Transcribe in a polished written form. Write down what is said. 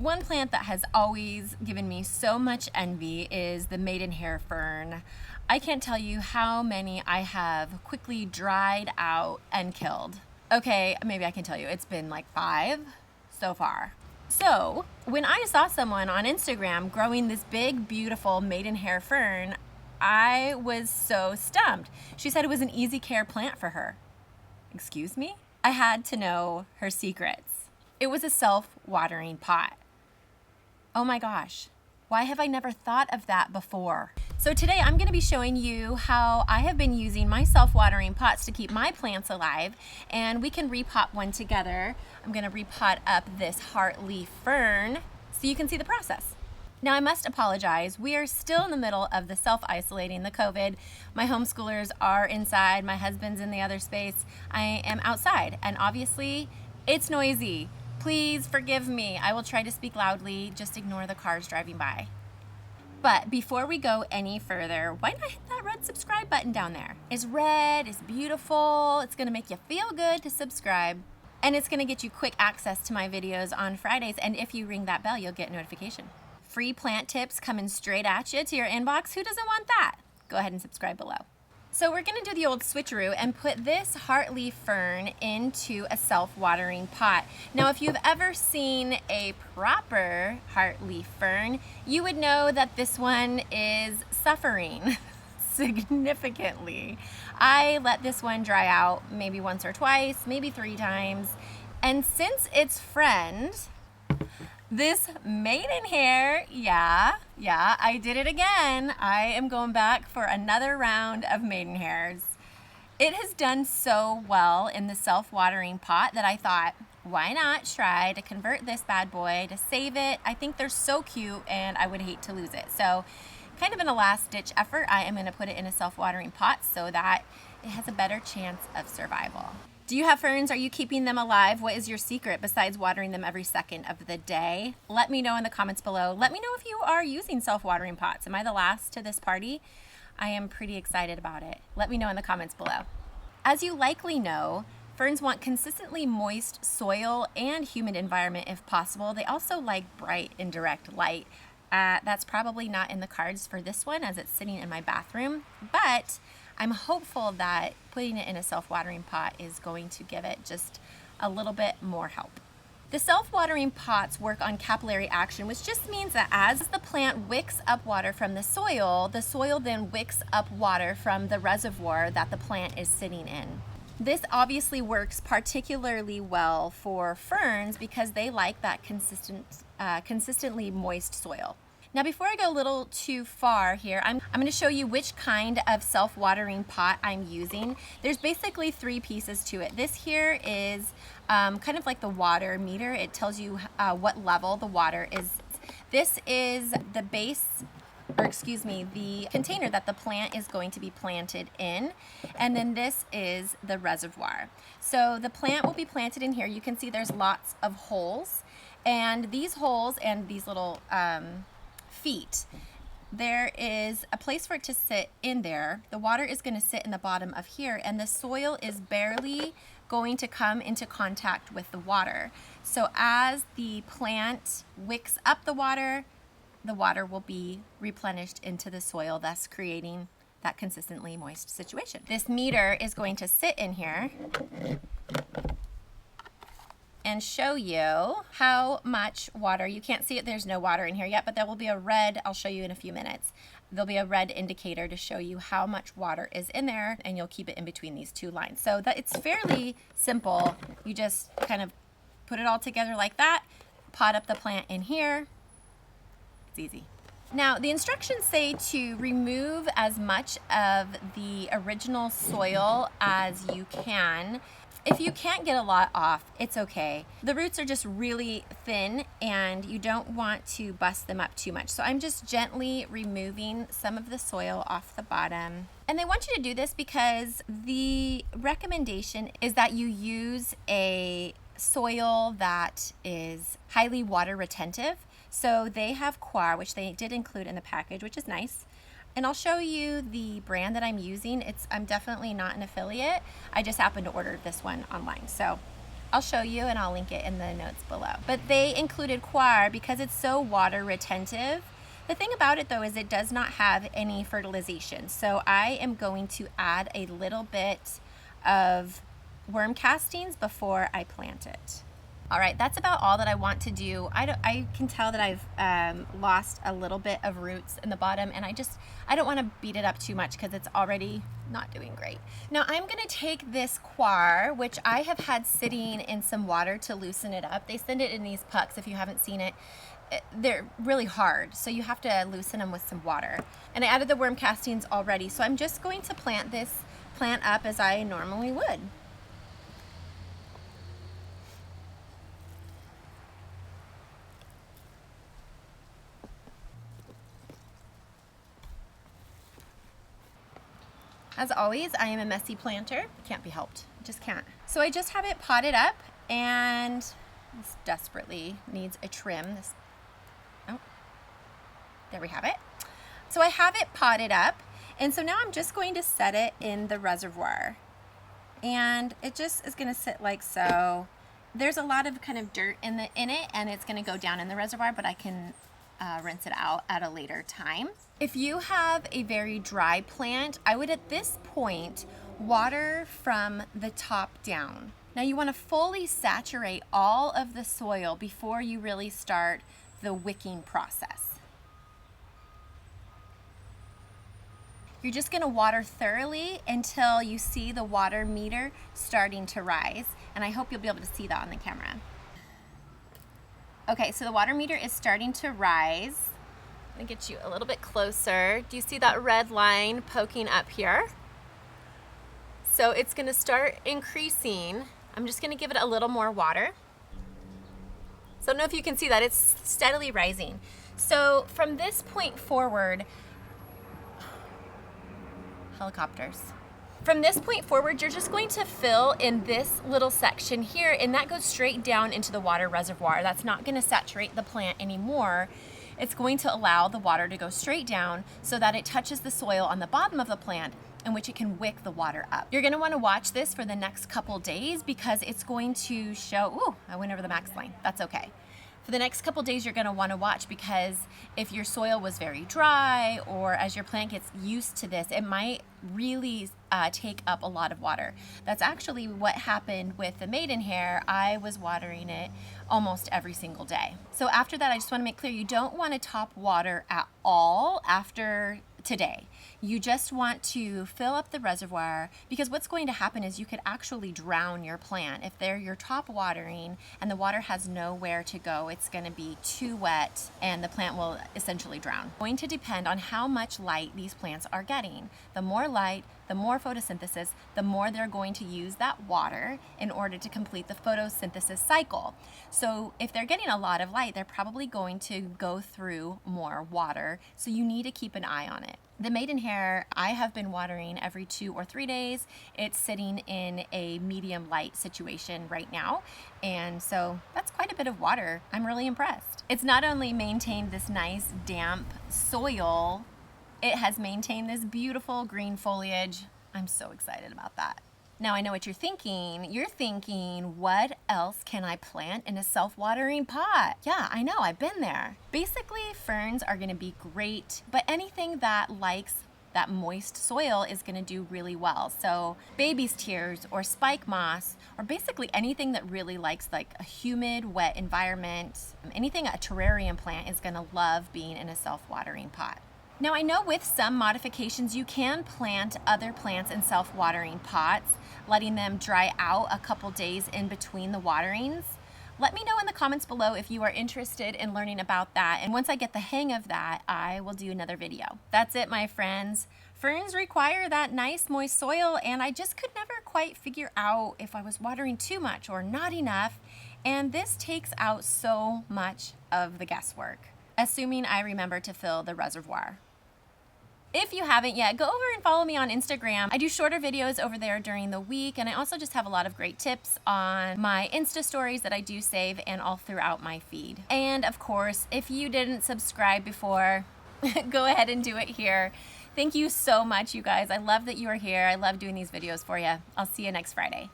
One plant that has always given me so much envy is the Maidenhair fern. I can't tell you how many I have quickly dried out and killed. Okay, maybe I can tell you, it's been like 5 so far. So when I saw someone on Instagram growing this big, beautiful Maidenhair fern, I was so stumped. She said it was an easy care plant for her. Excuse me? I had to know her secrets. It was a self-watering pot. Oh my gosh, why have I never thought of that before? So today I'm going to be showing you how I have been using my self-watering pots to keep my plants alive, and we can repot one together. I'm going to repot up this heartleaf fern so you can see the process. Now I must apologize, we are still in the middle of the self-isolating, the COVID. My homeschoolers are inside, my husband's in the other space. I am outside, and obviously it's noisy. Please forgive me. I will try to speak loudly. Just ignore the cars driving by. But before we go any further, why not hit that red subscribe button down there? It's red, it's beautiful, it's gonna make you feel good to subscribe, and it's gonna get you quick access to my videos on Fridays, and if you ring that bell, you'll get notification. Free plant tips coming straight at you to your inbox. Who doesn't want that? Go ahead and subscribe below. So we're gonna do the old switcheroo and put this heartleaf fern into a self-watering pot. Now, if you've ever seen a proper heartleaf fern, you would know that this one is suffering significantly. I let this one dry out maybe once or twice, maybe 3 times. And since its friend, this Maidenhair, yeah, I did it again. I am going back for another round of Maidenhairs. It has done so well in the self-watering pot that I thought, why not try to convert this bad boy, to save it? I think they're so cute and I would hate to lose it. So kind of in a last-ditch effort, I am gonna put it in a self-watering pot so that it has a better chance of survival. Do you have ferns? Are you keeping them alive? What is your secret besides watering them every second of the day? Let me know in the comments below. Let me know if you are using self-watering pots. Am I the last to this party? I am pretty excited about it. Let me know in the comments below. As you likely know, ferns want consistently moist soil and humid environment if possible. They also like bright indirect light. That's probably not in the cards for this one as it's sitting in my bathroom, but I'm hopeful that putting it in a self-watering pot is going to give it just a little bit more help. The self-watering pots work on capillary action, which just means that as the plant wicks up water from the soil then wicks up water from the reservoir that the plant is sitting in. This obviously works particularly well for ferns because they like that consistently moist soil. Now, before I go a little too far here, I'm going to show you which kind of self-watering pot I'm using. There's basically 3 pieces to it. This here is kind of like the water meter. It tells you what level the water is. This is the base, or excuse me, the container that the plant is going to be planted in. And then this is the reservoir. So the plant will be planted in here. You can see there's lots of holes. And these holes and these little feet, there is a place for it to sit in there. The water is going to sit in the bottom of here, and the soil is barely going to come into contact with the water. So as the plant wicks up the water will be replenished into the soil, thus creating that consistently moist situation. This meter is going to sit in here and show you how much water. You can't see it, there's no water in here yet, but there will be a red, I'll show you in a few minutes. There'll be a red indicator to show you how much water is in there, and you'll keep it in between these 2 lines. So that it's fairly simple. You just kind of put it all together like that, pot up the plant in here. It's easy. Now, the instructions say to remove as much of the original soil as you can. If you can't get a lot off, it's okay. The roots are just really thin and you don't want to bust them up too much. So I'm just gently removing some of the soil off the bottom. And they want you to do this because the recommendation is that you use a soil that is highly water retentive. So they have coir, which they did include in the package, which is nice. And I'll show you the brand that I'm using. I'm definitely not an affiliate. I just happened to order this one online. So I'll show you and I'll link it in the notes below. But they included coir because it's so water retentive. The thing about it though is it does not have any fertilization. So I am going to add a little bit of worm castings before I plant it. All right, that's about all that I want to do. I can tell that I've lost a little bit of roots in the bottom, and I don't want to beat it up too much because it's already not doing great. Now I'm gonna take this coir, which I have had sitting in some water to loosen it up. They send it in these pucks if you haven't seen it. They're really hard, so you have to loosen them with some water. And I added the worm castings already, so I'm just going to plant this plant up as I normally would. As always, I am a messy planter. Can't be helped, just can't. So I just have it potted up, and this desperately needs a trim. There we have it. So I have it potted up, and so now I'm just going to set it in the reservoir. And it just is gonna sit like so. There's a lot of kind of dirt in it, and it's gonna go down in the reservoir, but I can rinse it out at a later time. If you have a very dry plant, I would at this point water from the top down. Now you want to fully saturate all of the soil before you really start the wicking process. You're just going to water thoroughly until you see the water meter starting to rise, and I hope you'll be able to see that on the camera. Okay, so the water meter is starting to rise. I'm gonna get you a little bit closer. Do you see that red line poking up here? So it's gonna start increasing. I'm just gonna give it a little more water. So I don't know if you can see that, it's steadily rising. So from this point forward, helicopters. From this point forward, you're just going to fill in this little section here, and that goes straight down into the water reservoir. That's not gonna saturate the plant anymore. It's going to allow the water to go straight down so that it touches the soil on the bottom of the plant, in which it can wick the water up. You're gonna wanna watch this for the next couple days because it's going to show, ooh, I went over the max line, that's okay. For the next couple days, you're gonna wanna watch because if your soil was very dry or as your plant gets used to this, it might really take up a lot of water. That's actually what happened with the Maidenhair. I was watering it almost every single day. So after that, I just wanna make clear you don't wanna top water at all after today. You just want to fill up the reservoir because what's going to happen is you could actually drown your plant. If you're top watering and the water has nowhere to go, it's going to be too wet and the plant will essentially drown. It's going to depend on how much light these plants are getting. The more light, the more photosynthesis, the more they're going to use that water in order to complete the photosynthesis cycle. So if they're getting a lot of light, they're probably going to go through more water. So you need to keep an eye on it. The Maidenhair, I have been watering every 2 or 3 days. It's sitting in a medium light situation right now. And so that's quite a bit of water. I'm really impressed. It's not only maintained this nice damp soil, it has maintained this beautiful green foliage. I'm so excited about that. Now I know what you're thinking. You're thinking, what else can I plant in a self-watering pot? Yeah, I know, I've been there. Basically, ferns are gonna be great, but anything that likes that moist soil is gonna do really well. So baby's tears or spike moss, or basically anything that really likes like a humid, wet environment, anything a terrarium plant is gonna love being in a self-watering pot. Now I know with some modifications you can plant other plants in self-watering pots, letting them dry out a couple days in between the waterings. Let me know in the comments below if you are interested in learning about that, and once I get the hang of that, I will do another video. That's it, my friends. Ferns require that nice moist soil, and I just could never quite figure out if I was watering too much or not enough, and this takes out so much of the guesswork, assuming I remember to fill the reservoir. If you haven't yet, go over and follow me on Instagram. I do shorter videos over there during the week, and I also just have a lot of great tips on my Insta stories that I do save and all throughout my feed. And of course, if you didn't subscribe before, go ahead and do it here. Thank you so much, you guys. I love that you are here. I love doing these videos for you. I'll see you next Friday.